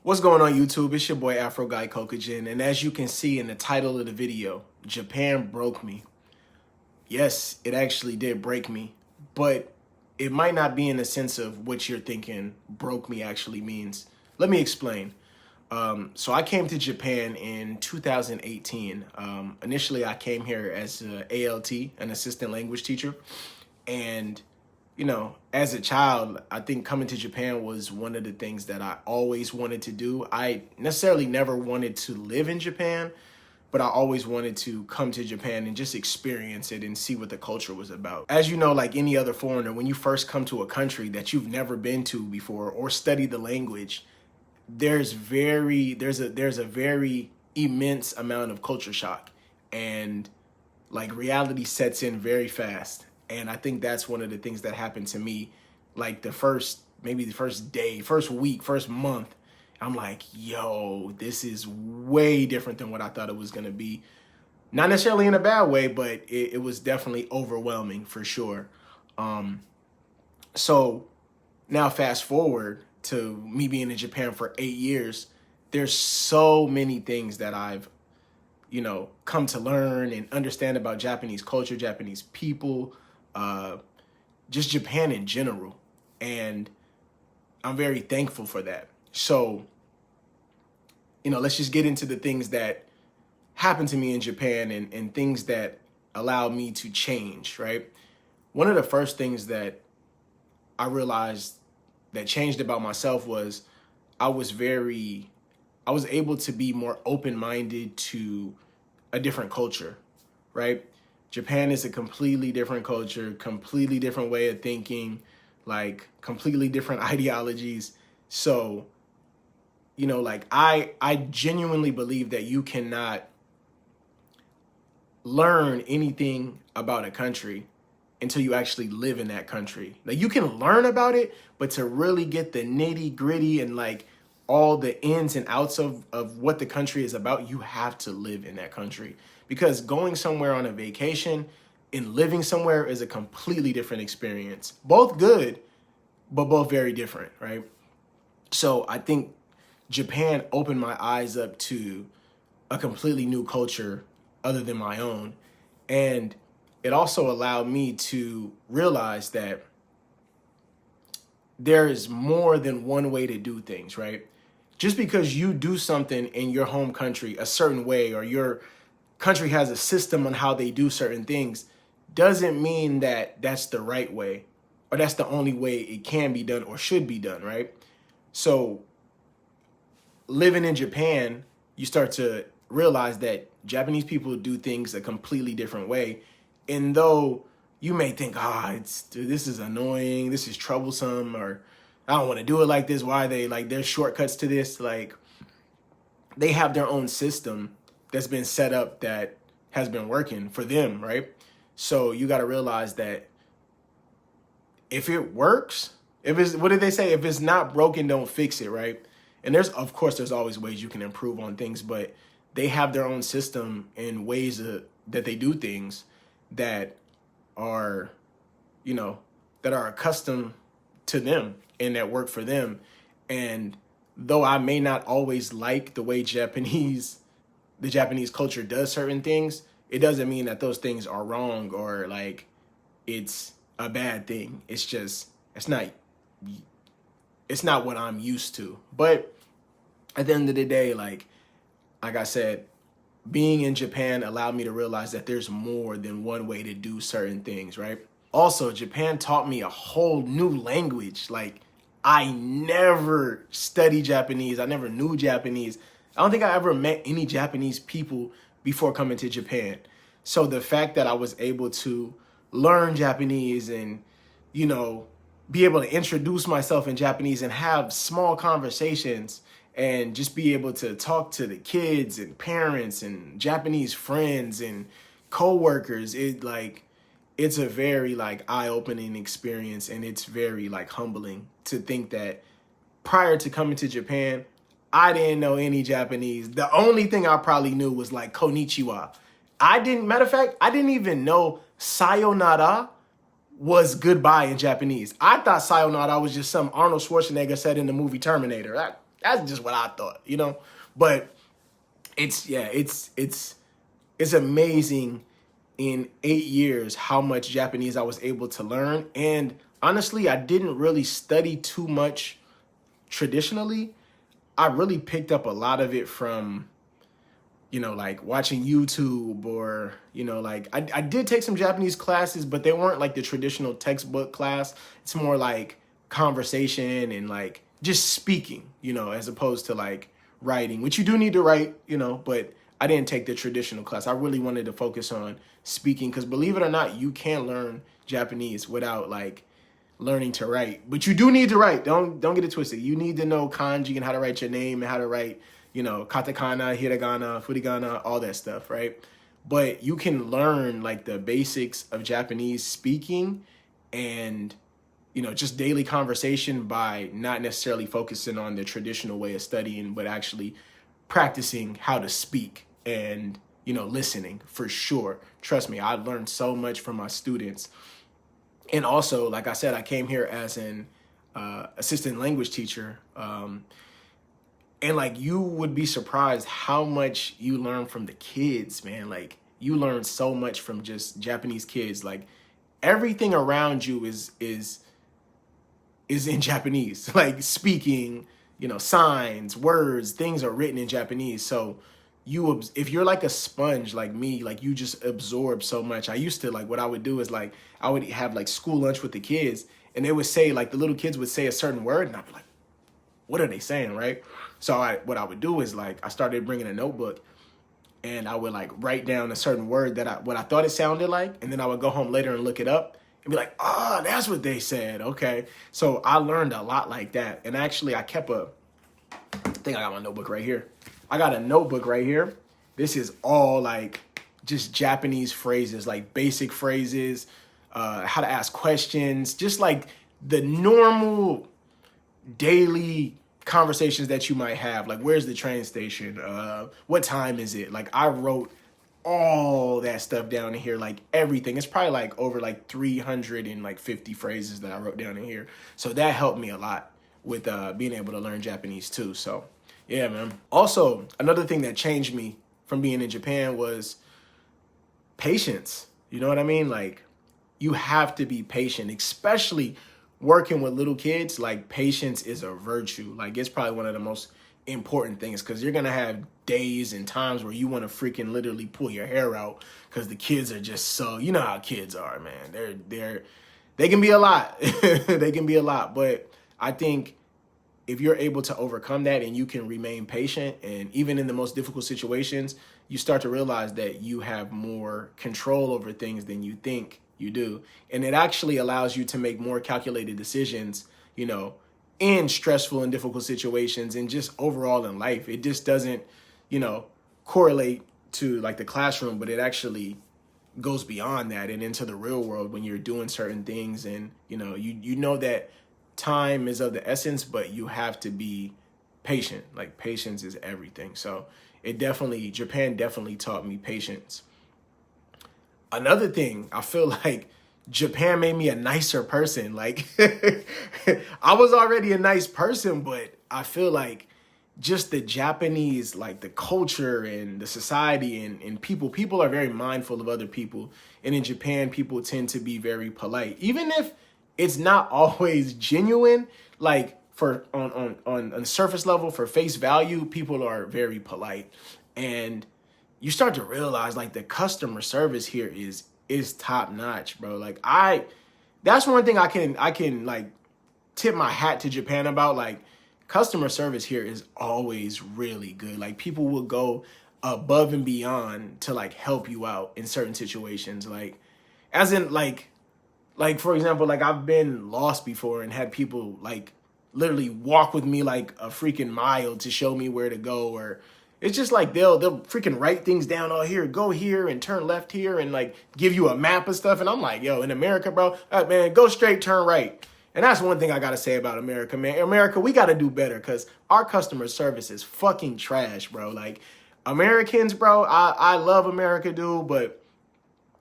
What's going on YouTube? It's your boy Afro Guy Gaijin, and as you can see in the title of the video, Japan broke me. Yes, it actually did break me, but it might not be in the sense of what you're thinking broke me actually means. Let me explain. So I came to Japan in 2018. Initially, I came here as an ALT, an assistant language teacher, and as a child, I think coming to Japan was one of the things that I always wanted to do. I necessarily never wanted to live in Japan, but I always wanted to come to Japan and just experience it and see what the culture was about. As you know, like any other foreigner, when you first come to a country that you've never been to before or studied the language, there's a very immense amount of culture shock, and like reality sets in very fast. And I think that's one of the things that happened to me, like maybe the first day, first week, first month. I'm like, yo, this is way different than what I thought it was going to be. Not necessarily in a bad way, but it was definitely overwhelming for sure. So now fast forward to me being in Japan for 8 years, there's so many things that I've, come to learn and understand about Japanese culture, Japanese people, just Japan in general. And I'm very thankful for that. So, let's just get into the things that happened to me in Japan and things that allowed me to change, right? One of the first things that I realized that changed about myself was I was able to be more open-minded to a different culture, right? Japan is a completely different culture, completely different way of thinking, like completely different ideologies. So, I genuinely believe that you cannot learn anything about a country until you actually live in that country. Like you can learn about it, but to really get the nitty gritty and like all the ins and outs of what the country is about, you have to live in that country. Because going somewhere on a vacation and living somewhere is a completely different experience. Both good, but both very different, right? So I think Japan opened my eyes up to a completely new culture other than my own. And it also allowed me to realize that there is more than one way to do things, right? Just because you do something in your home country a certain way, or your country has a system on how they do certain things, doesn't mean that that's the right way or that's the only way it can be done or should be done, right? So living in Japan, you start to realize that Japanese people do things a completely different way. And though you may think, this is annoying, this is troublesome, or I don't want to do it like this. Why are they like, there's shortcuts to this? Like they have their own system that's been set up that has been working for them, right? So you got to realize that if it works, what did they say? If it's not broken, don't fix it, right? And of course, there's always ways you can improve on things, but they have their own system and ways that they do things that are, that are accustomed to them and that work for them. And though I may not always like the way the Japanese culture does certain things, it doesn't mean that those things are wrong or like it's a bad thing. It's just, it's not what I'm used to. But at the end of the day, like I said, being in Japan allowed me to realize that there's more than one way to do certain things, right? Also, Japan taught me a whole new language. Like I never studied Japanese. I never knew Japanese. I don't think I ever met any Japanese people before coming to Japan. So the fact that I was able to learn Japanese and, be able to introduce myself in Japanese and have small conversations and just be able to talk to the kids and parents and Japanese friends and coworkers, it's a very eye-opening experience, and it's very humbling to think that prior to coming to Japan, I didn't know any Japanese. The only thing I probably knew was like konnichiwa. Matter of fact, I didn't even know sayonara was goodbye in Japanese. I thought sayonara was just some Arnold Schwarzenegger said in the movie Terminator. That's just what I thought, you know? But it's amazing in 8 years how much Japanese I was able to learn. And honestly, I didn't really study too much traditionally. I really picked up a lot of it from, like watching YouTube or, like I did take some Japanese classes, but they weren't like the traditional textbook class. It's more like conversation and like just speaking, as opposed to like writing, which you do need to write, but I didn't take the traditional class. I really wanted to focus on speaking because believe it or not, you can learn Japanese without like learning to write, but you do need to write. Don't get it twisted. You need to know kanji and how to write your name and how to write, katakana, hiragana, furigana, all that stuff, right? But you can learn like the basics of Japanese speaking and, just daily conversation by not necessarily focusing on the traditional way of studying, but actually practicing how to speak and, listening for sure. Trust me, I learned so much from my students. And also, like I said, I came here as an assistant language teacher. And like, you would be surprised how much you learn from the kids, man. Like, you learn so much from just Japanese kids. Like, everything around you is in Japanese. Like, speaking, signs, words, things are written in Japanese. So if you're like a sponge like me, like you just absorb so much. I used to like, what I would do is like, I would have like school lunch with the kids and they would say like, the little kids would say a certain word and I'd be like, what are they saying, right? So what I would do is like, I started bringing a notebook and I would like write down a certain word what I thought it sounded like. And then I would go home later and look it up and be like, oh, that's what they said. Okay. So I learned a lot like that. And actually I think I got my notebook right here. I got a notebook right here. This is all like just Japanese phrases, like basic phrases, how to ask questions, just like the normal daily conversations that you might have. Like, where's the train station? What time is it? Like, I wrote all that stuff down in here, like everything. It's probably like over like 350 phrases that I wrote down in here. So that helped me a lot with being able to learn Japanese too. So yeah, man. Also, another thing that changed me from being in Japan was patience. You know what I mean? Like, you have to be patient, especially working with little kids. Like, patience is a virtue. Like, it's probably one of the most important things because you're going to have days and times where you want to freaking literally pull your hair out because the kids are just so, you know how kids are, man. They can be a lot. They can be a lot. But I think if you're able to overcome that and you can remain patient, and even in the most difficult situations, you start to realize that you have more control over things than you think you do. And it actually allows you to make more calculated decisions, in stressful and difficult situations and just overall in life. It just doesn't, correlate to like the classroom, but it actually goes beyond that and into the real world when you're doing certain things. And, you know that time is of the essence, but you have to be patient. Like, patience is everything. So Japan definitely taught me patience. Another thing, I feel like Japan made me a nicer person. Like, I was already a nice person, but I feel like just the Japanese, like the culture and the society and people are very mindful of other people. And in Japan, people tend to be very polite, even if it's not always genuine. Like, on the surface level, for face value, people are very polite. And you start to realize like the customer service here is top notch, bro. Like, that's one thing I can like tip my hat to Japan about. Like, customer service here is always really good. Like, people will go above and beyond to like help you out in certain situations. Like, as in like for example, like I've been lost before and had people like literally walk with me like a freaking mile to show me where to go. Or it's just like they'll freaking write things down. Oh, here, go here and turn left here, and like give you a map and stuff. And I'm like, yo, in America, bro, man, go straight, turn right. And that's one thing I got to say about America, man. America, we got to do better because our customer service is fucking trash, bro. Like, Americans, bro, I love America, dude, but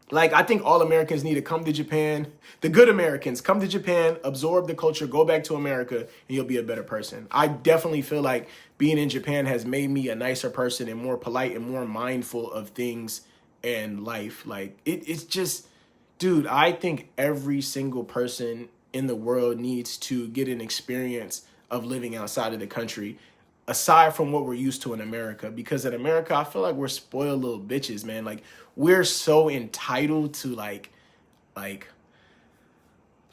Like, I think all Americans need to come to Japan. The good Americans come to Japan, absorb the culture, go back to America, and you'll be a better person. I definitely feel like being in Japan has made me a nicer person and more polite and more mindful of things and life. Like, it's just, dude, I think every single person in the world needs to get an experience of living outside of the country, aside from what we're used to in America. Because in America, I feel like we're spoiled little bitches, man. Like, we're so entitled to like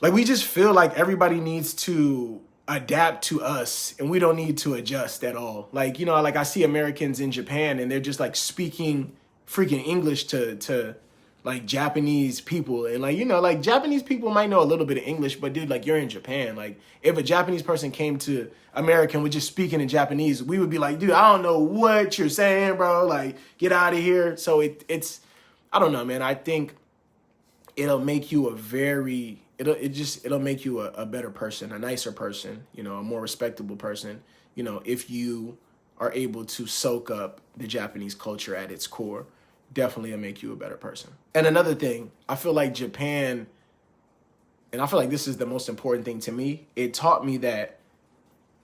we just feel like everybody needs to adapt to us and we don't need to adjust at all. Like, you know, like I see Americans in Japan and they're just like speaking freaking English to like Japanese people. And like, you know, like Japanese people might know a little bit of English, but dude, like you're in Japan. Like if a Japanese person came to America and was just speaking in Japanese, we would be like, dude, I don't know what you're saying, bro. Like, get out of here. So it's, I don't know, man. I think it'll make you it'll make you a better person, a nicer person, you know, a more respectable person, you know, if you are able to soak up the Japanese culture at its core. Definitely will make you a better person. And another thing, I feel like Japan, and I feel like this is the most important thing to me, it taught me that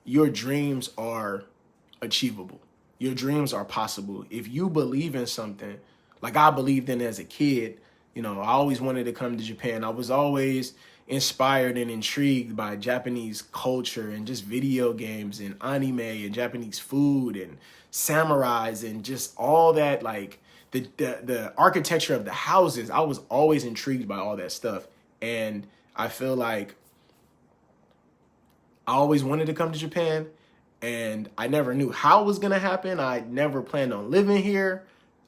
your dreams are achievable. Your dreams are possible. If you believe in something, like I believed in as a kid, you know, I always wanted to come to Japan. I was always inspired and intrigued by Japanese culture and just video games and anime and Japanese food and samurais and just all that, like the architecture of the houses. I was always intrigued by all that stuff. And I feel like I always wanted to come to Japan and I never knew how it was going to happen. I never planned on living here.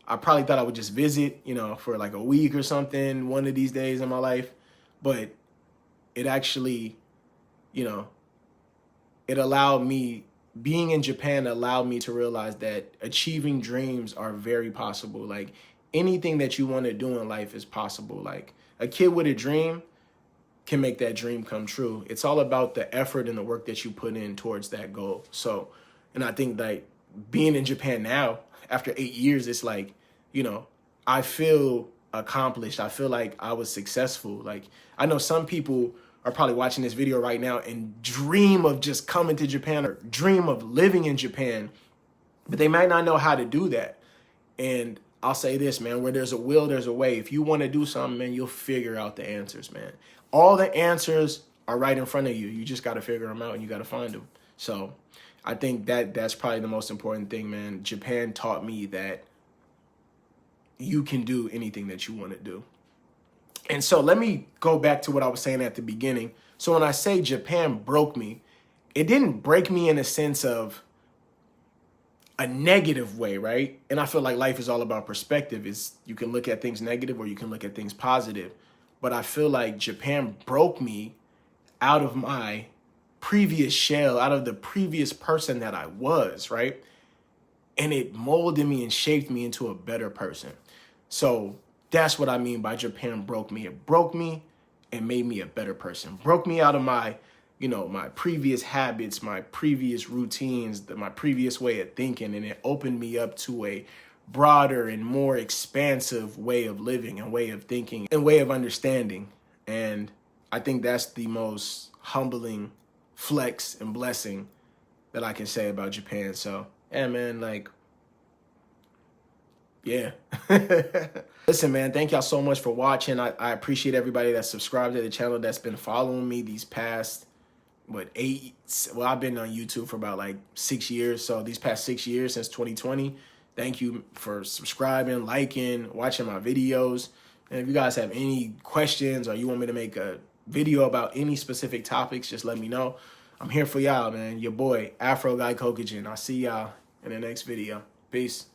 I probably thought I would just visit, you know, for like a week or something, one of these days in my life. But it actually, you know, it allowed me, being in Japan allowed me to realize that achieving dreams are very possible. Like anything that you want to do in life is possible. Like a kid with a dream can make that dream come true. It's all about the effort and the work that you put in towards that goal. So, and I think like being in Japan now, after 8 years, it's like, you know, I feel accomplished. I feel like I was successful. Like I know some people are probably watching this video right now and dream of just coming to Japan or dream of living in Japan, but they might not know how to do that. And I'll say this, man, where there's a will, there's a way. If you want to do something, man, you'll figure out the answers, man. All the answers are right in front of you. You just got to figure them out and you got to find them. So I think that's probably the most important thing, man. Japan taught me that you can do anything that you want to do. And so let me go back to what I was saying at the beginning. So when I say Japan broke me, it didn't break me in a sense of a negative way, right? And I feel like life is all about perspective. Is you can look at things negative or you can look at things positive. But I feel like Japan broke me out of my previous shell, out of the previous person that I was, right? And it molded me and shaped me into a better person. So that's what I mean by Japan broke me. It broke me and made me a better person. Broke me out of my, you know, my previous habits, my previous routines, my previous way of thinking, and it opened me up to a broader and more expansive way of living and way of thinking and way of understanding. And I think that's the most humbling flex and blessing that I can say about Japan. So, yeah, man, like, yeah. Listen, man, thank y'all so much for watching. I appreciate everybody that's subscribed to the channel, that's been following me these past, I've been on YouTube for about like 6 years. So these past 6 years since 2020, thank you for subscribing, liking, watching my videos. And if you guys have any questions or you want me to make a video about any specific topics, just let me know. I'm here for y'all, man. Your boy, Afro Gaijin. I'll see y'all in the next video. Peace.